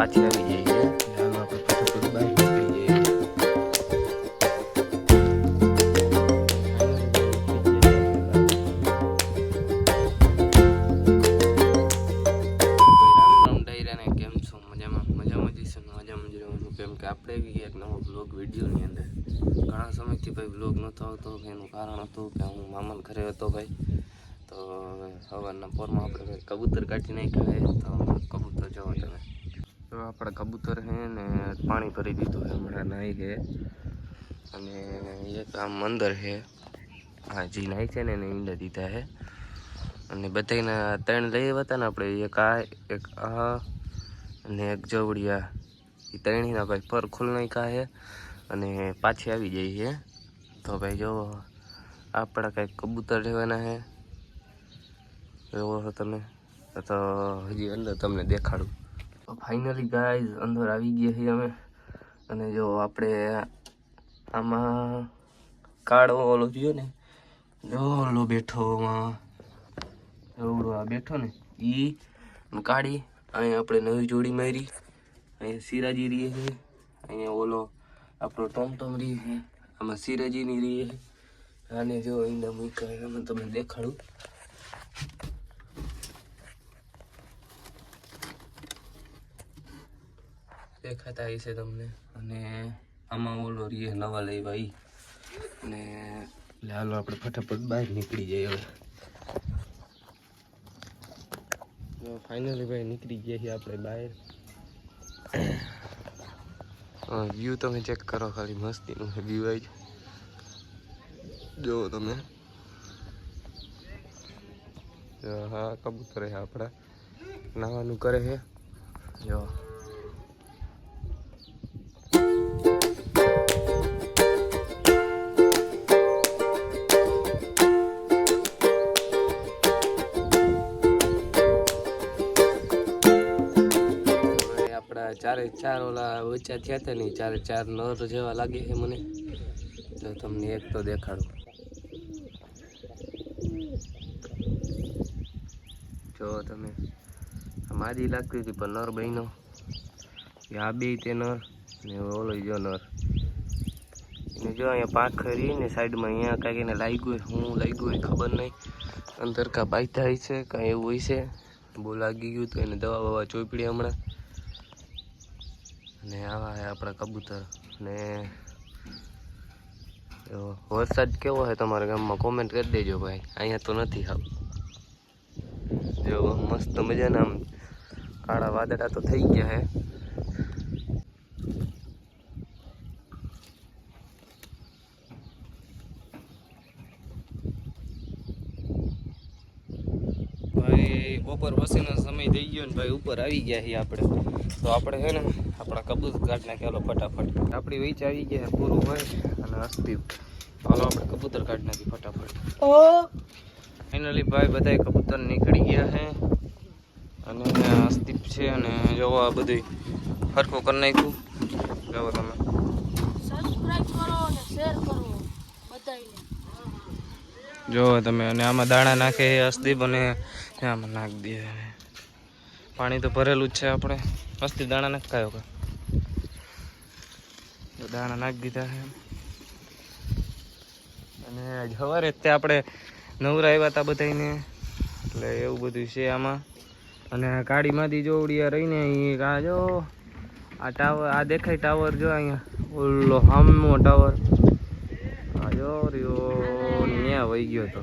પાછી આવી જાય છે. હાલો આપણે ફટાફટ બહાર નીકળી જઈએ. કેમ છો? મજામાં જઈશું, મજામાં જ રહેવાનું. કેમ કે આપણે બી એક નવો બ્લોગ વિડીયોની અંદર ઘણા સમયથી ભાઈ બ્લોગ નહોતો આવતો. એનું કારણ હતું કે હું મામાના ઘરે હતો ભાઈ. તો સવારના પોરમાં આપણે ભાઈ કબૂતર કાઢી નાખ્યા. તો કબૂતર જોવો તમે, તો આપણે કબૂતર છે ને પાણી ભરી દીધું છે, હમણાં નાહી છે. અને એક આમ અંદર છે, હા જે નાહી છે ને એને ઈંડા દીધા છે. અને બધાના 3 લઈ આવ્યા હતા ને આપણે, એક આ અને એક જવડિયા. એ ત્રણેયના ભાઈ પર ખુલ નાખ્યા છે અને પાછી આવી જાય છે. તો ભાઈ જો આપણા કંઈક કબૂતર રહેવાના છે, એવો તમે તો હજી અંદર તમને દેખાડું. તો ફાઇનલી ગાઈઝ અંદર આવી ગયા છીએ અમે. અને જો આપણે આમાં કાળો ઓલો થયો ને, જો ઓલો બેઠો એવડો આ બેઠો ને એ કાઢી. અહીંયા આપણે નવી જોડી મારી. અહીંયા સિરાજી રહી છે, અહીંયા ઓલો આપણો ટોમટોમ રહી છે, આમાં સિરાજીની રહી છે. આને જો ઈંડા મૂક્યા અમે તમને દેખાડું. દેખાતા હશે તમને. અને આમાં ઓલો રીએ નવા લેવા ઈ. અને હાલો આપણે ફટાફટ બહાર નીકળી જઈએ હવે. ફાઇનલી ભાઈ નીકળી ગયા છીએ આપણે બહાર. વ્યૂ તમે ચેક કરો, ખાલી મસ્તીનું વ્યૂ આવી જુઓ તમે. હા કબૂતર છે આપણા, નાવાનું કરે છે જો. ચારે ચાર ઓલા ઓછા થયા હતા ને, 4 નર જેવા લાગે છે મને. તો તમને એક તો દેખાડું. જો તમે માદી લાગતી હતી પણ નર બહેનો. આ બે તે નર ને ઓલો જો નર. એને જો અહીંયા પાંખરી ને સાઈડમાં અહીંયા કાંઈક એને લાગ્યું હોય, હું લાગ્યું હોય ખબર નહીં. અંદર કાં બાઈતા હોય છે કાંઈ એવું હોય છે. બહુ લાગી ગયું તો એને દવા બવા ચોપડી હમણાં. ને આવા છે આપણા કબૂતર. ને વરસાદ કેવો છે તમારા ગામમાં કોમેન્ટ કરી દેજો ભાઈ. અહીંયા તો નથી હાવ. જો મસ્ત મજાના આમ કાળા વાદળા તો થઈ ગયા છે. ભાઈ બપોર પછીનો સમય થઈ ગયો ને ભાઈ ઉપર આવી ગયા છીએ આપણે. તો આપણે છે ને આપણા કબૂતર કાઢ નાખેલો ફટાફટ. આપણી વીચ આવી ગયા પૂરું હોય અને અસ્તી. હાલો આપણે કબૂતર કાઢ નાખી ફટાફટ. ફાઇનલી ભાઈ બધા કબૂતર નીકળી ગયા છે. અને અસ્તીપ છે અને જોવો આ બધું હરખું કરી નાખ્યું. જોવો તમે, સબસ્ક્રાઇબ કરો અને શેર કરો બધાને. જોવો તમે. અને આમાં દાણા નાખે અસ્તીપ અને આમાં નાખી દે. પાણી તો ભરેલું જ છે આપણે. અસ્તી દાણા નાખાયો કે દાણા નાખી દીધા છે. અને સવારે જ તે આપણે નવરા આવ્યા હતા બધાને, એટલે એવું બધું છે આમાં. અને કાળીમાંથી જો ઉડિયા રહીને આ જો આ ટાવર, આ દેખાય ટાવર જો અહીંયા ઓલો હામનો ટાવર. આ જો રહ્યો ત્યાં વહી ગયો હતો.